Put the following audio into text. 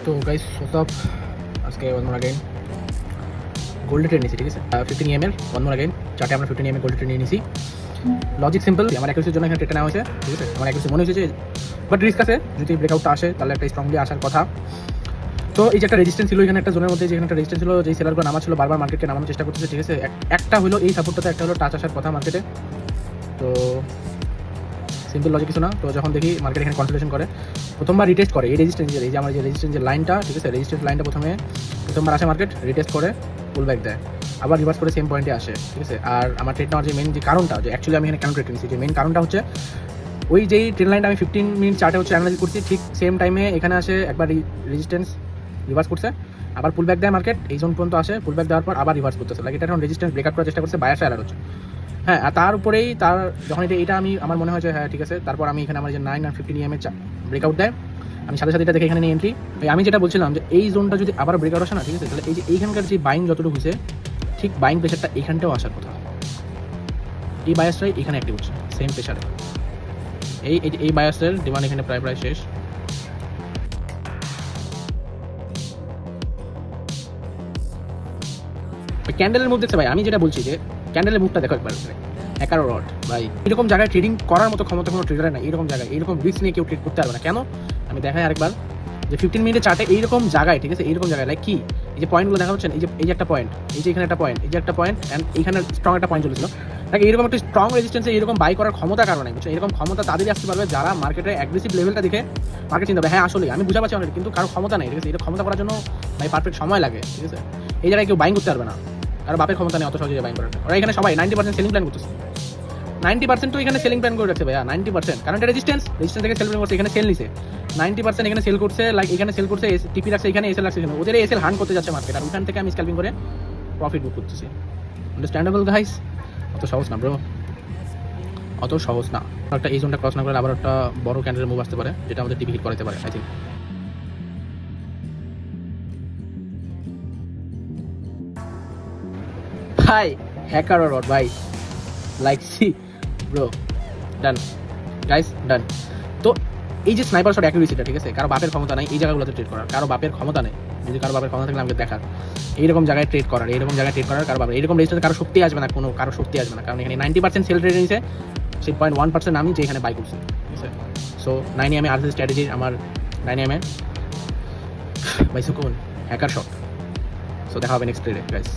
তো guys WhatsApp, আজকে one more again gold trade নিয়েছি, ঠিক আছে 15 EM এর ওয়ান মোর अगेन চার্টে আমরা 15 EM এর গোল্ড ট্রেড নিয়ে নিয়েছি। লজিক সিম্পল, আমার অ্যাকুরেসির জন্য এখানে ট্রেডটা নেওয়া হয়েছে, ঠিক আছে। আমার অ্যাকুরেসি মনে হয়েছে বাট রিস্ক আছে, যদি ব্রেকআউটটা আসে তাহলে একটা স্ট্রংলি আসার কথা। তো এই যে একটা রেজিস্ট্যান্স ছিল এখানে, একটা জোনের মধ্যে যেখানে একটা রেজিস্ট্যান্স ছিল, যেই সেলারগুলো নামা ছিল বারবার মার্কেটকে নামানোর চেষ্টা করতেছে, ঠিক আছে। একটা হলো এই সাপোর্টটাতে, একটা হলো টাচ আসার কথা মার্কেটে। তো সিম্পল লজিক কিছু না। তো যখন দেখি মার্কেট এখানে কনসোলিডেশন করে, প্রথমবার রিটেস্ট করে এই রেজিস্ট্যান্সের, এই যে আমার যে রেজিস্ট্যান্সের লাইনটা, ঠিক আছে, রেজিস্ট্যান্স লাইনটা প্রথমবার আসে মার্কেট, রিটেস্ট করে পুল ব্যাক দেয়, আবার রিভার্স করে সেম পয়েন্টে আসে, ঠিক আছে। আর আমার ট্রেড নেওয়ার যে মেন যে কারণটা, যে অ্যাকচুয়ালি আমি এখানে কেন ট্রেড নিয়েছি, যে মেন কারণটা হচ্ছে ওই যেই ট্রেড লাইনটা আমি 15 মিনিট চার্টে হচ্ছে অ্যানালাইজ করছি, ঠিক সেম টাইমে এখানে আসে একবার রেজিস্ট্যান্স রিভার্স করছে, আবার পুল ব্যাক দেয় মার্কেট, এই জোন পর্যন্ত আসে, পুল ব্যাক দেওয়ার পর আবার রিভার্স করতেছে, লাইক এটা এখন রেজিস্ট্যান্স ব্রেকআউট করার চেষ্টা করছে, বায়ার অ্যালার্ট হচ্ছে। হ্যাঁ, আর তার উপরেই যখন এটা আমার মনে হয় যে হ্যাঁ ঠিক আছে, তারপর আমি এখানে আমার যে 9 আর 15 EM এর ব্রেকআউট দেয়, আমি সাথে সাথে এটা দেখে এখানে নিয়ে এন্ট্রি। আমি যেটা বলছিলাম যে এই জোনটা যদি আবার ব্রেকআউট আসে না, ঠিক আছে, তাহলে এই যে এইখানকার যে বাইং যতটুকু হয়েছে, ঠিক বাইং প্রেশারটা এখানটাও আসার কথা, এই বায়াসটাই এখানে অ্যাক্টিভ হচ্ছে সেম প্রেশারে। এই বায়াসের ডিমান্ড এখানে প্রায় শেষ। ক্যান্ডেলের মুভ দেখছে ভাই, আমি যেটা বলছি যে ক্যান্ডেলের মুভটা দেখো একবার, হ্যাকার রড ভাই, এরকম জায়গায় ট্রেডিং করার মতো ক্ষমতা কোনো ট্রেডার নাই। এরকম জায়গায় এরকম রিস্ক নিয়ে কেউ ট্রেড করতে পারবে না। কেন আমি দেখাই আরেকবার, যে 15 মিনিটের চার্টে এইরকম জায়গায়, ঠিক আছে, এইরকম জায়গায় লাইক কি এই যে পয়েন্টগুলো দেখা হচ্ছে, এই যে একটা পয়েন্ট, এই যে এখানে একটা পয়েন্ট, এই যে একটা পয়েন্ট, অ্যান্ড এইখানে স্ট্রং একটা পয়েন্ট চলেছিল, তাকে এরকম একটা স্ট্রং রেজিস্ট্যান্সে এরকম বাই করার ক্ষমতা কারণে, বুঝছো, এরকম ক্ষমতা তাদেরই আসতে পারবে যারা মার্কেটের অ্যাগ্রেসিভ লেভেলটা দেখে মার্কেট চিন্তা হবে। হ্যাঁ আসলে আমি বুঝা পাচ্ছি অনেক, কিন্তু কারো ক্ষমতা নেই, ঠিক আছে। এটা ক্ষমতা করার জন্য ভাই পারফেক্ট সময় লাগে, ঠিক আছে। এই জায়গায় কেউ বাইং করতে পারবে না, কারো বাপের ক্ষমতা নেই অত সহজে বাইং করার। ওরা এখানে সবাই 90% সেলিং প্ল্যান করতেছে, 90% তো এখানে সেলিং প্ল্যান করে রাখছে ভাইয়া, 90%, কারণ এটা রেজিস্ট্যান্স থেকে সেল প্ল্যান করছে, এখানে সেল নিছে 90%, এখানে সেল করছে, লাইক এখানে সেল করছে, টিপি রাখছে, এখানে এসএল রাখছে, ওদের এসএল হান্ট করতে যাচ্ছে মার্কেট, আর ওখান থেকে আমি স্ক্যালপিং করে প্রফিট বুক করতেছি। আন্ডারস্ট্যান্ডেবল গাইস, অত সহজ না ব্রো, অত সহজ না। একটা এই জোনটা ক্রস না করলে আবার একটা বড় ক্যান্ডেলের মুভ আসতে পারে, যেটা আমাদের টিপি হিট করাতে পারে আই থিঙ্ক। ভাই হ্যাকার রড ভাই, লাইক সি ব্রো, ডান গাইস, ডান। তো এই যে স্নাইপার শট অ্যাকুরেসিটা, ঠিক আছে, কারো বাপের ক্ষমতা নাই এই জায়গাগুলোতে ট্রেড করার, কারো বাপের ক্ষমতা নেই। যদি কারো বাপের ক্ষমতা থাকলে আমাকে দেখার, এইরকম জায়গায় ট্রেড করার, কারো বাপের এরকম রেজিস্টার কারো শক্তি আসবে না, কারো শক্তি আসবে না, কারণ এখানে 90% সেল ট্রেড নিয়েছে, 6.1% আমি যে এখানে বাই করছি, ঠিক আছে। সো 9 EM আর স্ট্র্যাটেজি আমার 9 EM বাই সুকুন হ্যাকার শট। সো দেখা হবে নেক্সট ট্রেডে গাইস।